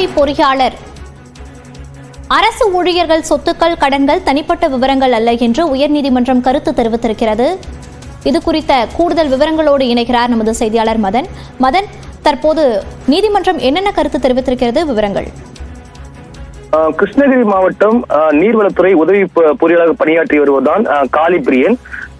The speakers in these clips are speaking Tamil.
உதவி பொறியாளர் அரசு ஊழியர்கள் சொத்துக்கள் கடன்கள் தனிப்பட்ட விவரங்கள் அல்ல என்று உயர்நீதிமன்றம் கருத்து தெரிவித்திருக்கிறது. இது குறித்த கூடுதல் விவரங்களோடு இணைகிறார் நமது செய்தியாளர் மதன். மதன், தற்போது நீதிமன்றம் என்னென்ன கருத்து தெரிவித்திருக்கிறது, விவரங்கள்? கிருஷ்ணகிரி மாவட்டம் நீர்வளத்துறை உதவி பொறியாளர் பணியாற்றி வருவதுதான் காளிபிரியன்.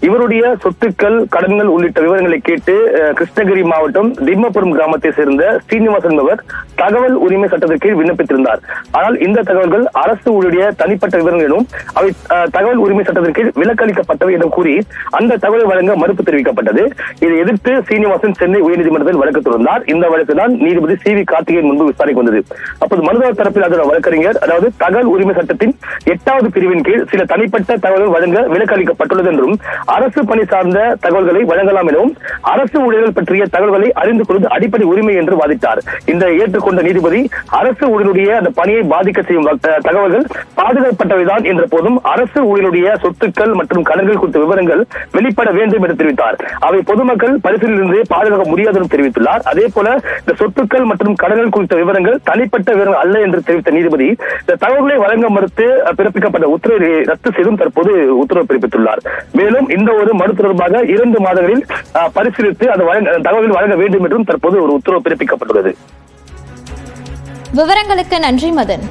இவருடைய சொத்துக்கள் கடன்கள் உள்ளிட்ட விவரங்களை கேட்டு கிருஷ்ணகிரி மாவட்டம் திம்மபுரம் கிராமத்தை சேர்ந்த ஸ்ரீனிவாசன் என்பவர் தகவல் உரிமை சட்டத்திற்கு விண்ணப்பித்திருந்தார். ஆனால் இந்த தகவல்கள் அரசு ஊழிய தனிப்பட்ட விவரங்கள் எனும் அவை தகவல் உரிமை சட்டத்திற்கு விலக்களிக்கப்பட்டவை என கூறி அந்த தகவலை வழங்க மறுப்பு தெரிவிக்கப்பட்டது. இதை எதிர்த்து ஸ்ரீனிவாசன் சென்னை உயர்நீதிமன்றத்தில் வழக்கு தொடர்ந்தார். இந்த வழக்கு தான் நீதிபதி சி வி கார்த்திகேயன் முன்பு விசாரணைக்கு வந்தது. அப்போது மனுதாரர் தரப்பில் அதன் வழக்கறிஞர், அதாவது தகவல் உரிமை சட்டத்தின் 8வது பிரிவின் கீழ் சில தனிப்பட்ட தகவல்கள் வழங்க விலக்களிக்கப்பட்டுள்ளது என்றும் அரசு பணி சார்ந்த தகவல்களை வழங்கலாம் எனவும் அரசு ஊழியர்கள் பற்றிய தகவல்களை அறிந்து கொள்வது அடிப்படை உரிமை என்று வாதிட்டார். இந்த ஏற்றுக்கொண்ட நீதிபதி அரசு ஊழியருடைய அந்த பணியை பாதிக்க செய்யும் தகவல்கள் பாதுகாக்கப்பட்டவைதான் என்ற போதும் அரசு ஊழியருடைய சொத்துக்கள் மற்றும் கடன்கள் குறித்த விவரங்கள் வெளிப்பட வேண்டும் என்று தெரிவித்தார். அவை பொதுமக்கள் பரிசீலிலிருந்து பாதுகாக்க முடியாது என்று தெரிவித்துள்ளார். அதே போல இந்த சொத்துக்கள் மற்றும் கடன்கள் குறித்த விவரங்கள் தனிப்பட்ட விவரங்கள் அல்ல என்று தெரிவித்த நீதிபதி இந்த தகவல்களை வழங்க மறுத்து பிறப்பிக்கப்பட்ட உத்தரவை ரத்து செய்தும் தற்போது உத்தரவு பிறப்பித்துள்ளார். மேலும் இந்த ஒரு மனு தொடர்பாக 2 மாதங்களில் பரிசீலித்து அந்த தகவல்கள் வழங்க வேண்டும் என்றும் தற்போது ஒரு உத்தரவு பிறப்பிக்கப்பட்டுள்ளது. விவரங்களுக்கு நன்றி மதன்.